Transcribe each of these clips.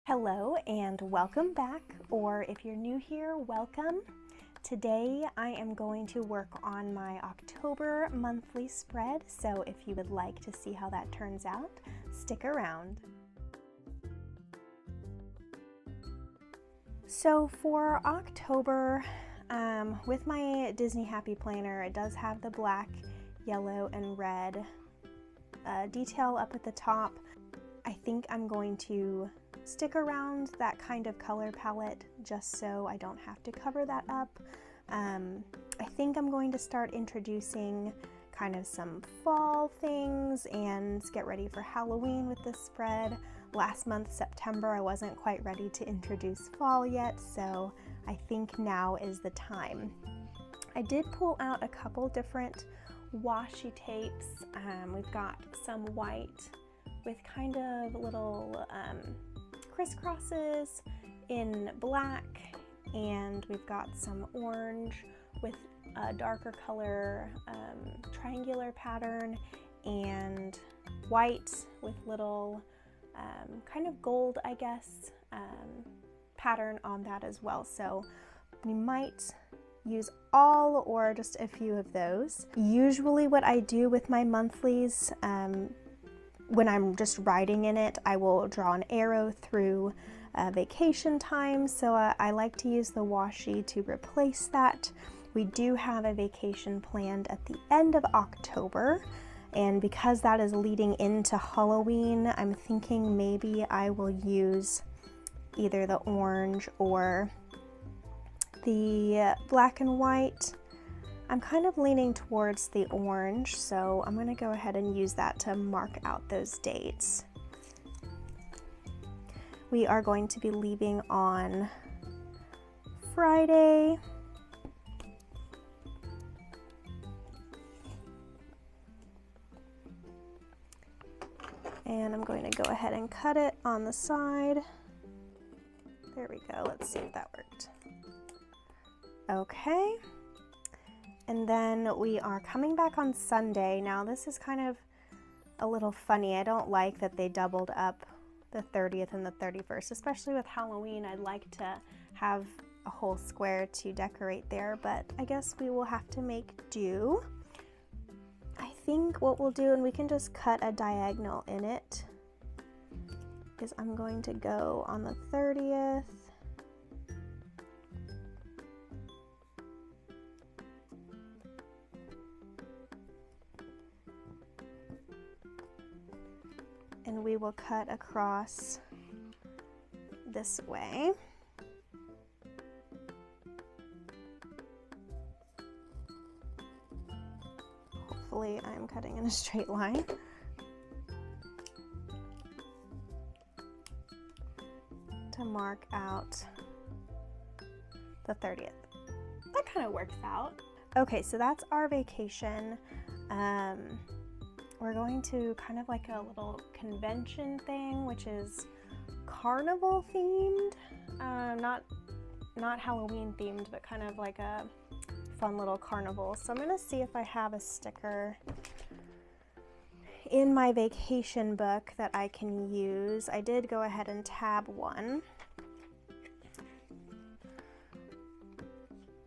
Hello and welcome back, or if you're new here, welcome. Today I am going to work on my October monthly spread, so if you would like to see how that turns out, stick around. So for October, with my Disney Happy Planner, it does have the black, yellow, and red detail up at the top. I think I'm going to stick around that kind of color palette just so I don't have to cover that up. I think I'm going to start introducing kind of some fall things and get ready for Halloween with this spread. Last month, September, I wasn't quite ready to introduce fall yet, so I think now is the time. I did pull out a couple different washi tapes. We've got some white with kind of little crisscrosses in black, and we've got some orange with a darker color triangular pattern, and white with little kind of gold, I guess, pattern on that as well. So we might use all or just a few of those. Usually what I do with my monthlies, when I'm just writing in it, I will draw an arrow through vacation time, so I like to use the washi to replace that. We do have a vacation planned at the end of October, and because that is leading into Halloween, I'm thinking maybe I will use either the orange or the black and white. I'm kind of leaning towards the orange, so I'm going to go ahead and use that to mark out those dates. We are going to be leaving on Friday. And I'm going to go ahead and cut it on the side. There we go. Let's see if that worked. Okay. And then we are coming back on Sunday. Now this is kind of a little funny. I don't like that they doubled up the 30th and the 31st, especially with Halloween. I'd like to have a whole square to decorate there, but I guess we will have to make do. I think what we'll do, and we can just cut a diagonal in it, is I'm going to go on the 30th. And we will cut across this way. Hopefully I'm cutting in a straight line. To mark out the 30th. That kind of works out. Okay, so that's our vacation. We're going to kind of like a little convention thing, which is carnival themed, not Halloween themed, but kind of like a fun little carnival. So I'm gonna see if I have a sticker in my vacation book that I can use. I did go ahead and tab one.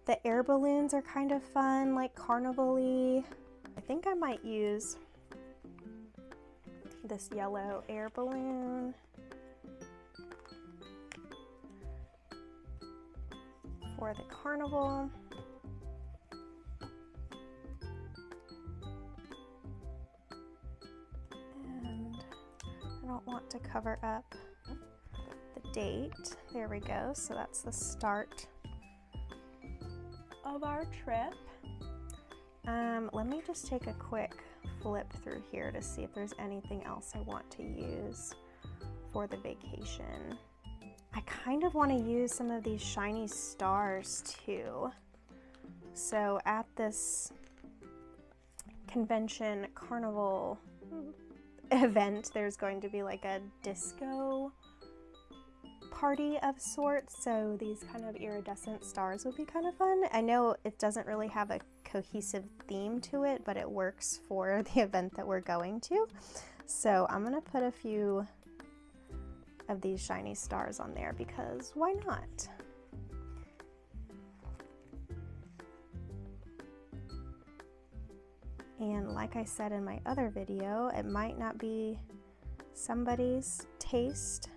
The air balloons are kind of fun, like carnival-y. I think I might use this yellow air balloon for the carnival. And I don't want to cover up the date. There we go. So that's the start of our trip. Let me just take a quick flip through here to see if there's anything else I want to use for the vacation. I kind of want to use some of these shiny stars too. So at this convention carnival event, there's going to be like a disco party of sorts, so these kind of iridescent stars would be kind of fun. I know it doesn't really have a cohesive theme to it, but it works for the event that we're going to. So I'm gonna put a few of these shiny stars on there because why not? And like I said in my other video, it might not be somebody's taste,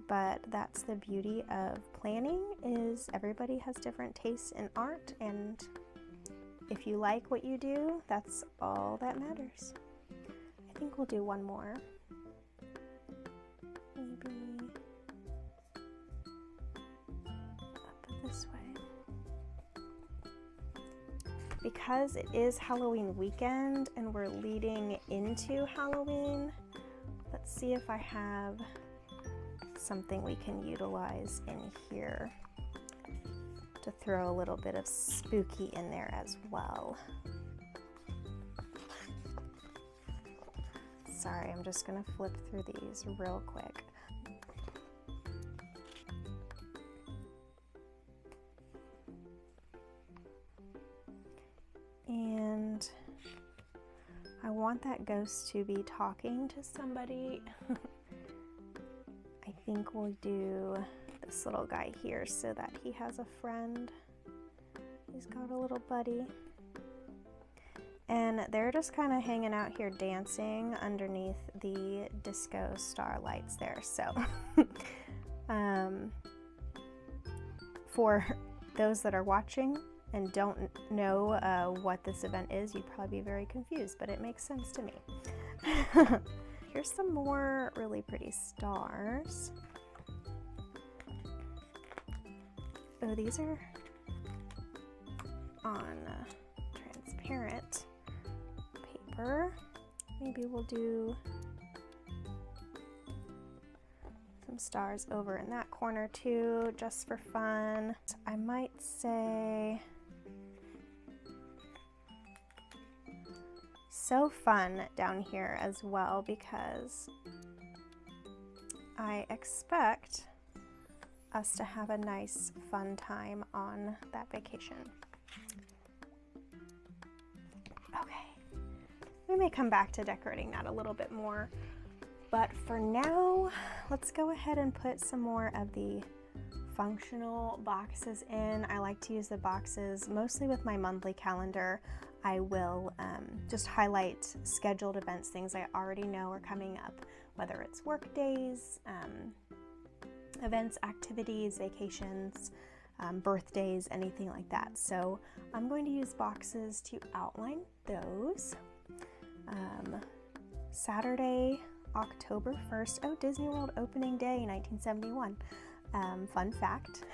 but that's the beauty of planning, is everybody has different tastes in art, and if you like what you do, that's all that matters. I think we'll do one more. Maybe up this way. Because it is Halloween weekend and we're leading into Halloween, let's see if I have something we can utilize in here to throw a little bit of spooky in there as well. Sorry, I'm just gonna flip through these real quick. And I want that ghost to be talking to somebody. I think we'll do this little guy here so that he has a friend. He's got a little buddy. And they're just kind of hanging out here dancing underneath the disco star lights there. So for those that are watching and don't know what this event is, you'd probably be very confused, but it makes sense to me. Here's some more really pretty stars. Oh, these are on transparent paper. Maybe we'll do some stars over in that corner too, just for fun. I might say so fun down here as well, because I expect us to have a nice fun time on that vacation. Okay, we may come back to decorating that a little bit more, but for now, let's go ahead and put some more of the functional boxes in. I like to use the boxes mostly with my monthly calendar. I will just highlight scheduled events, things I already know are coming up, whether it's work days, events, activities, vacations, birthdays, anything like that. So I'm going to use boxes to outline those. Saturday, October 1st, oh, Disney World opening day, 1971. Fun fact,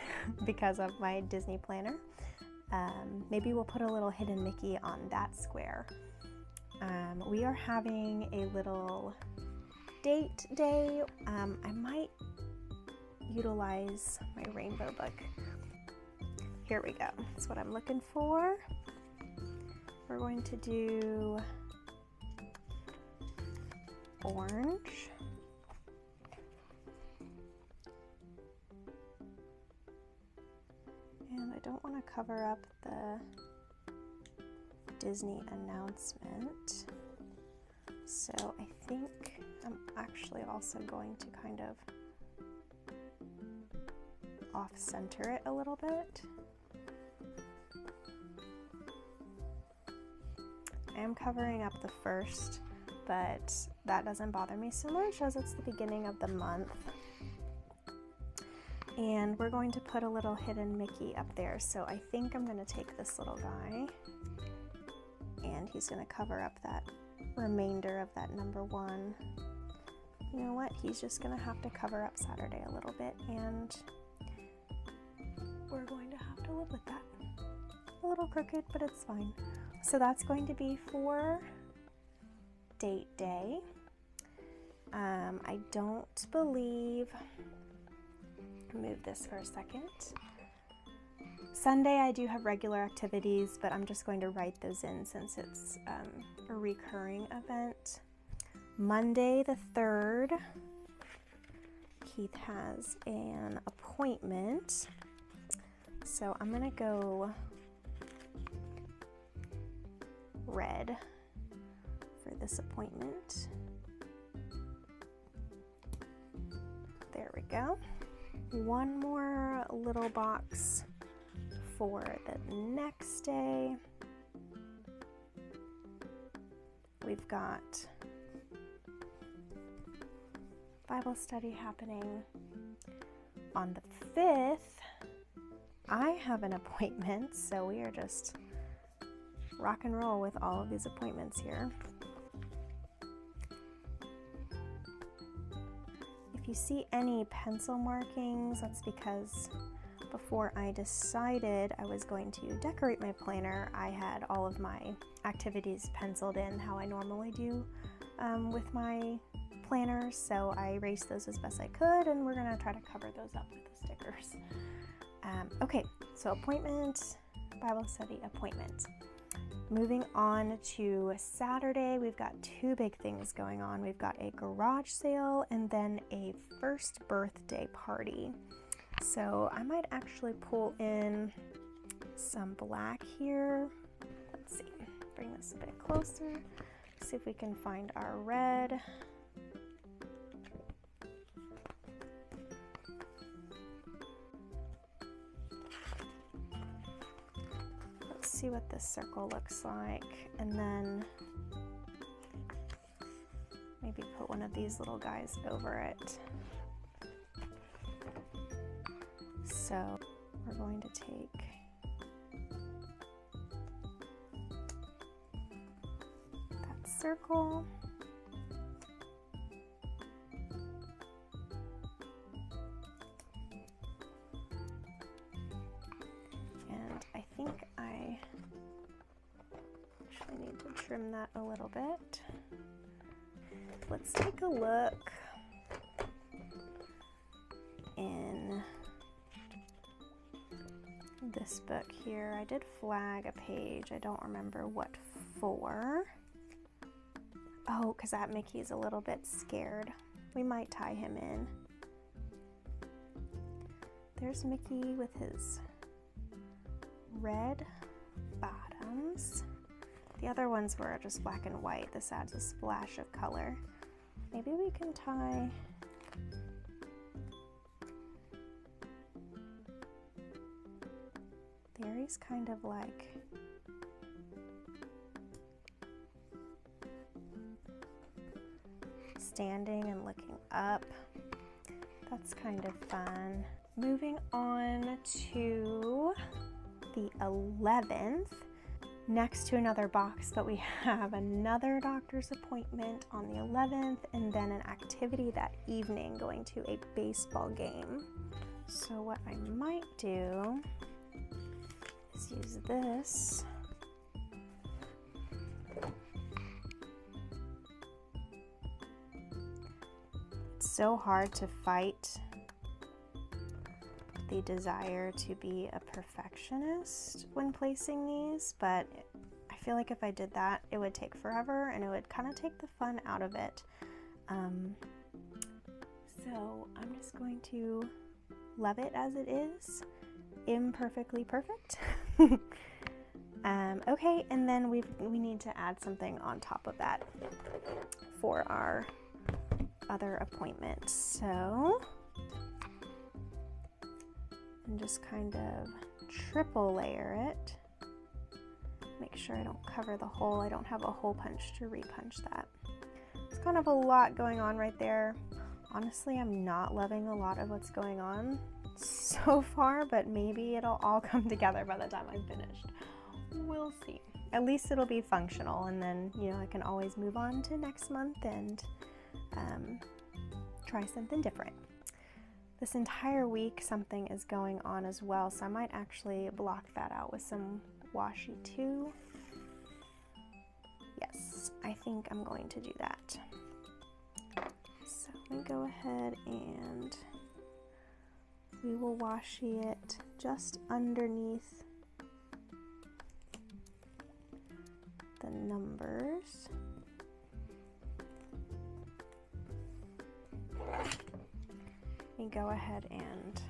because of my Disney planner. Maybe we'll put a little hidden Mickey on that square. We are having a little date day. I might utilize my rainbow book. Here we go. That's what I'm looking for. We're going to do orange. And I don't want to cover up the Disney announcement. So I think I'm actually also going to kind of off-center it a little bit. I am covering up the first, but that doesn't bother me so much as it's the beginning of the month. And we're going to put a little hidden Mickey up there. So I think I'm going to take this little guy and he's going to cover up that remainder of that number 1. You know what? He's just going to have to cover up Saturday a little bit, and we're going to have to live with that. A little crooked, but it's fine. So that's going to be for date day. I don't believe, move this for a second. Sunday I do have regular activities, but I'm just going to write those in since it's a recurring event. Monday the 3rd, Keith has an appointment, so I'm gonna go red for this appointment. one more little box for the next day. We've got Bible study happening on the 5th. I have an appointment, so we are just rock and roll with all of these appointments here. If you see any pencil markings, that's because before I decided I was going to decorate my planner, I had all of my activities penciled in how I normally do with my planners, so I erased those as best I could, and we're gonna try to cover those up with the stickers. Okay, so appointment, Bible study appointment. Moving on to Saturday, we've got two big things going on. We've got a garage sale and then a first birthday party. So I might actually pull in some black here. Let's see, bring this a bit closer, see if we can find our red. See what this circle looks like, and then maybe put one of these little guys over it. So we're going to take that circle, and I think I actually need to trim that a little bit. Let's take a look in this book here. I did flag a page. I don't remember what for. Oh, because that Mickey's a little bit scared. We might tie him in. There's Mickey with his red bottoms. The other ones were just black and white. This adds a splash of color. Maybe we can tie there. He's kind of like standing and looking up. That's kind of fun. Moving on to the 11th. Next to another box, but we have another doctor's appointment on the 11th, and then an activity that evening, going to a baseball game. So what I might do is use this. It's so hard to fight the desire to be a perfectionist when placing these, but I feel like if I did that, it would take forever and it would kind of take the fun out of it. So I'm just going to love it as it is, imperfectly perfect. Okay, and then we need to add something on top of that for our other appointment. So and just kind of triple layer it. Make sure I don't cover the hole. I don't have a hole punch to repunch that. It's kind of a lot going on right there. Honestly, I'm not loving a lot of what's going on so far, but maybe it'll all come together by the time I'm finished. We'll see. At least it'll be functional, and then, you know, I can always move on to next month and try something different. This entire week something is going on as well, so I might actually block that out with some washi too. Yes, I think I'm going to do that. So let me go ahead and we will washi it just underneath the numbers. Let me go ahead and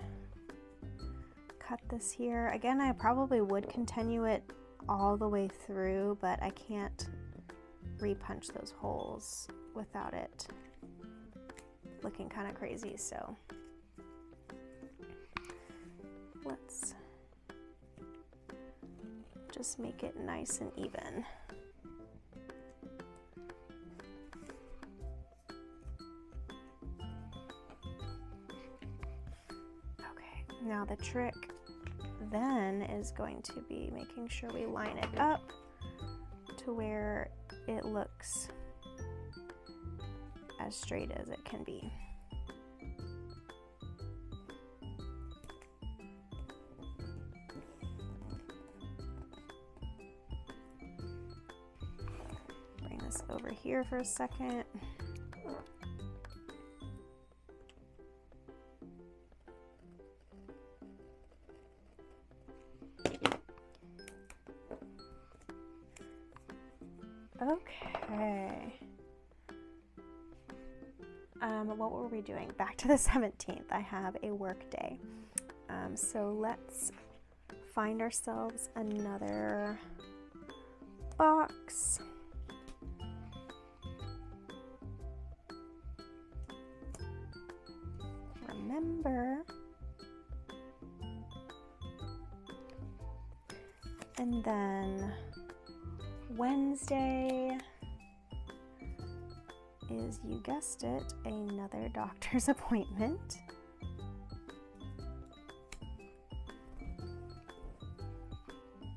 cut this here. Again, I probably would continue it all the way through, but I can't repunch those holes without it looking kind of crazy, so let's just make it nice and even. Okay, now the trick then is going to be making sure we line it up to where it looks as straight as it can be. Bring this over here for a second. Okay. What were we doing? Back to the 17th. I have a work day. So let's find ourselves another box. Remember. And then Wednesday is, you guessed it, another doctor's appointment.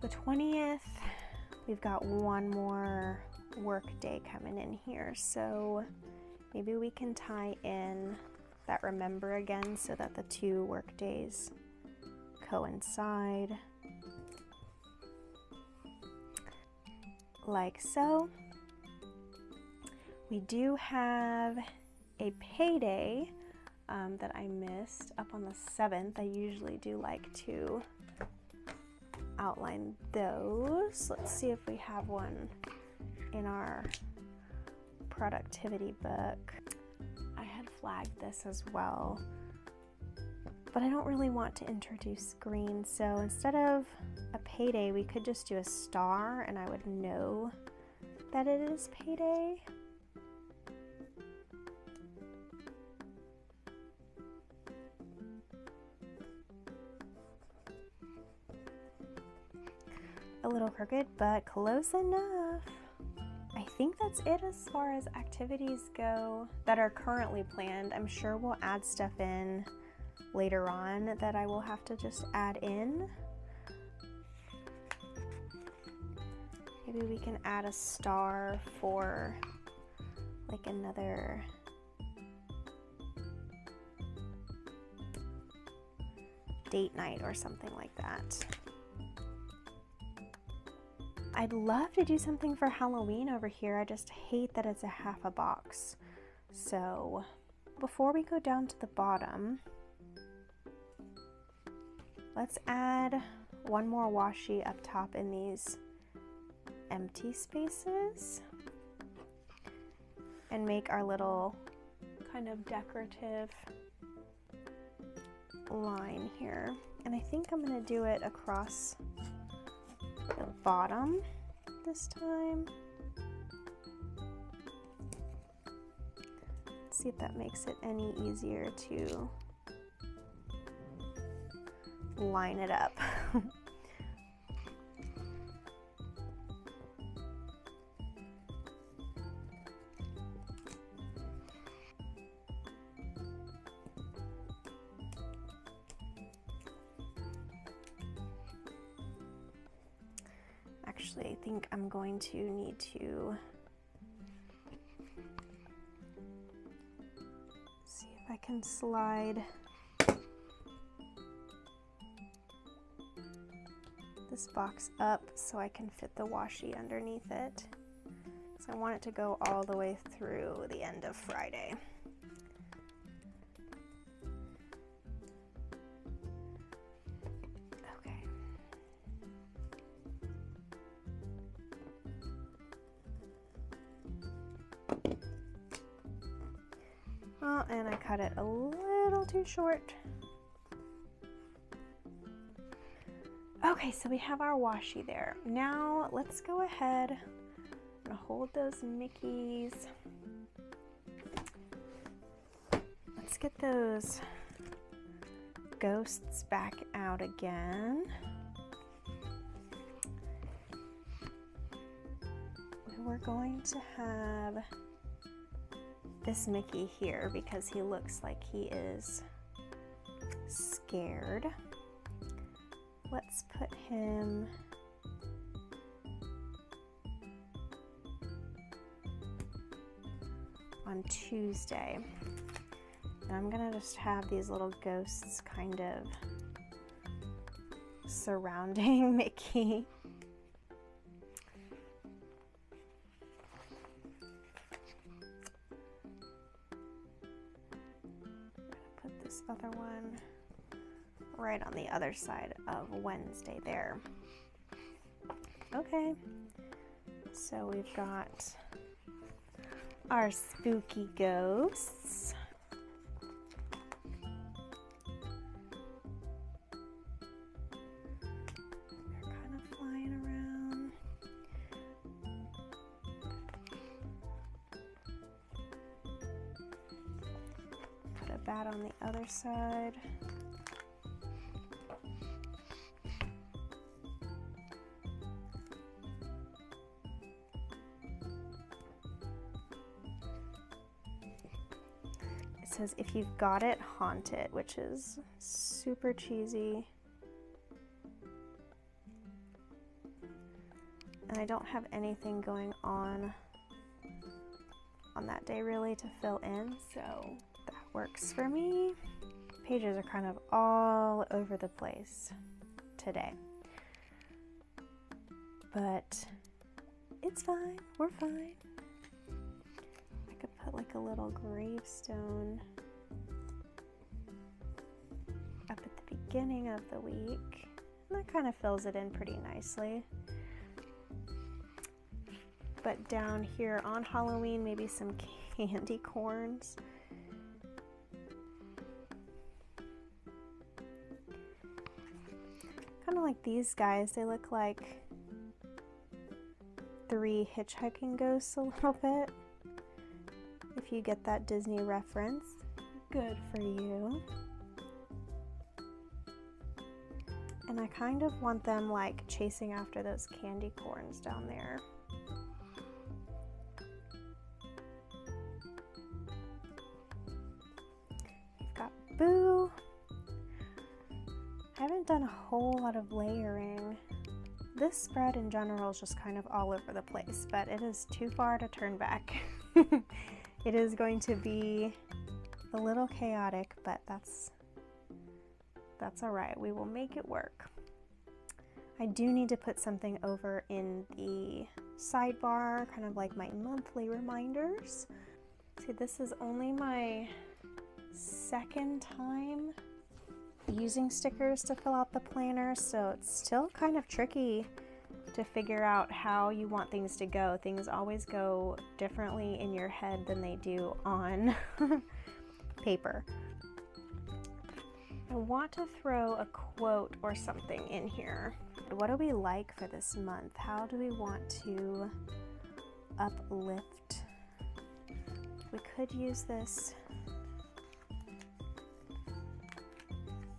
The 20th, we've got one more work day coming in here, so maybe we can tie in that remember again so that the two work days coincide. Like so. We do have a payday that I missed up on the 7th. I usually do like to outline those. Let's see if we have one in our productivity book. I had flagged this as well, but I don't really want to introduce green, so instead of a payday, we could just do a star and I would know that it is payday. A little crooked, but close enough. I think that's it as far as activities go that are currently planned. I'm sure we'll add stuff in later on that I will have to just add in. Maybe we can add a star for like another date night or something like that. I'd love to do something for Halloween over here. I just hate that it's a half a box. So before we go down to the bottom, let's add one more washi up top in these empty spaces and make our little kind of decorative line here. And I think I'm going to do it across the bottom this time. Let's see if that makes it any easier to line it up. Actually, I think I'm going to need to see if I can slide this box up so I can fit the washi underneath it. So I want it to go all the way through the end of Friday. And I cut it a little too short. Okay, so we have our washi there. Now let's go ahead. I'm gonna hold those Mickeys. Let's get those ghosts back out again. We're going to have this Mickey here because he looks like he is scared. Let's put him on Tuesday. And I'm gonna just have these little ghosts kind of surrounding Mickey. Put this other one right on the other side of Wednesday there. Okay, so we've got our spooky ghosts. They're kind of flying around. Put a bat on the other side. It says, if you've got it, haunt it, which is super cheesy. And I don't have anything going on that day really to fill in, so that works for me. Pages are kind of all over the place today, but it's fine, we're fine. Put like a little gravestone up at the beginning of the week, and that kind of fills it in pretty nicely. But down here on Halloween, maybe some candy corns. Kind of like these guys, they look like 3 hitchhiking ghosts a little bit. If you get that Disney reference, good for you. And I kind of want them like chasing after those candy corns down there. We've got Boo. I haven't done a whole lot of layering. This spread in general is just kind of all over the place, but it is too far to turn back. It is going to be a little chaotic, but that's all right. We will make it work. I do need to put something over in the sidebar, kind of like my monthly reminders. See, this is only my second time using stickers to fill out the planner, so it's still kind of tricky to figure out how you want things to go. Things always go differently in your head than they do on paper. I want to throw a quote or something in here. What do we like for this month? How do we want to uplift? We could use this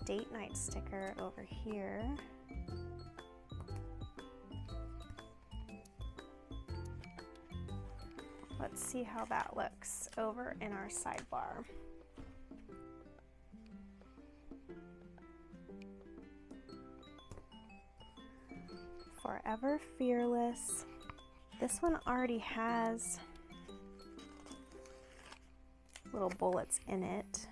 date night sticker over here. Let's see how that looks over in our sidebar. Forever Fearless. This one already has little bullets in it.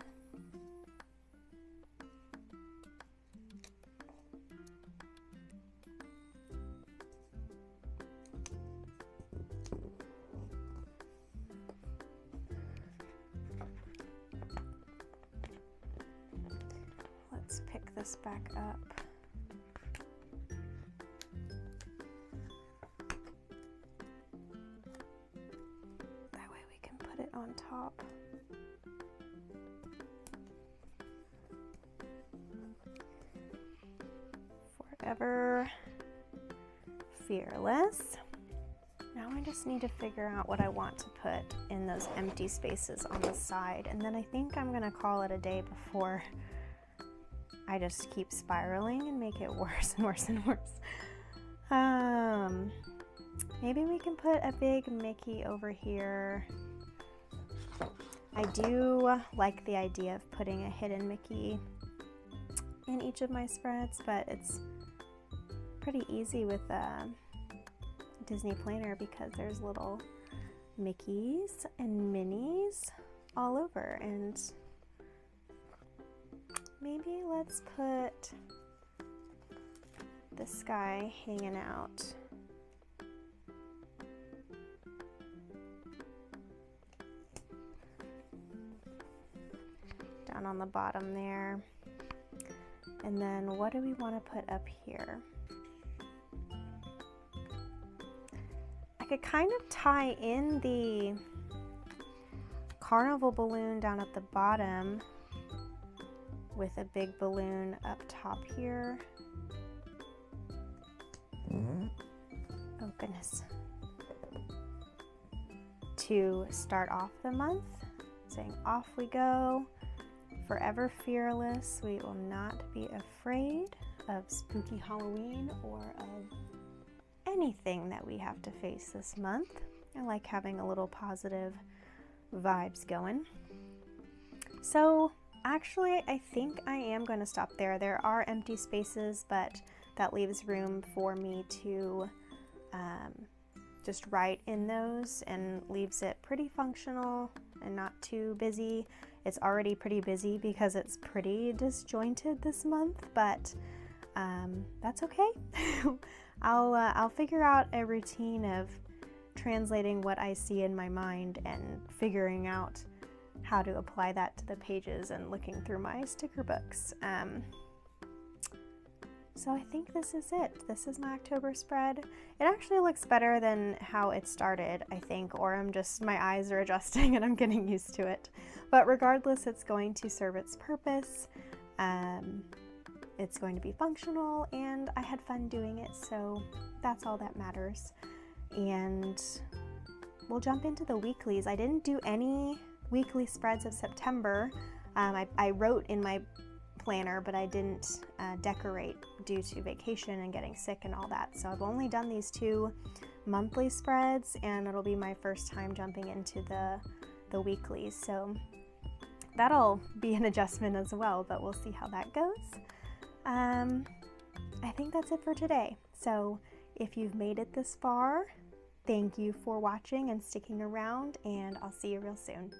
Let's pick this back up. That way we can put it on top. Forever Fearless. Now I just need to figure out what I want to put in those empty spaces on the side, and then I think I'm gonna call it a day before I just keep spiraling and make it worse and worse and worse. Maybe we can put a big Mickey over here. I do like the idea of putting a hidden Mickey in each of my spreads, but it's pretty easy with a Disney planner because there's little Mickeys and Minnies all over. And maybe let's put this guy hanging out. Down on the bottom there. And then what do we want to put up here? I could kind of tie in the carnival balloon down at the bottom with a big balloon up top here. Oh goodness. To start off the month, saying off we go, forever fearless. We will not be afraid of spooky Halloween or of anything that we have to face this month. I like having a little positive vibes going. So actually, I think I am going to stop there. There are empty spaces, but that leaves room for me to just write in those and leaves it pretty functional and not too busy. It's already pretty busy because it's pretty disjointed this month, but that's okay. I'll figure out a routine of translating what I see in my mind and figuring out how to apply that to the pages and looking through my sticker books. So I think this is it. This is my October spread. It actually looks better than how it started, I think, or my eyes are adjusting and I'm getting used to it. But regardless, it's going to serve its purpose. It's going to be functional, and I had fun doing it, so that's all that matters. And we'll jump into the weeklies. I didn't do any weekly spreads of September. I wrote in my planner, but I didn't decorate due to vacation and getting sick and all that. So I've only done these 2 monthly spreads, and it'll be my first time jumping into the weeklies. So that'll be an adjustment as well, but we'll see how that goes. I think that's it for today. So if you've made it this far, thank you for watching and sticking around, and I'll see you real soon.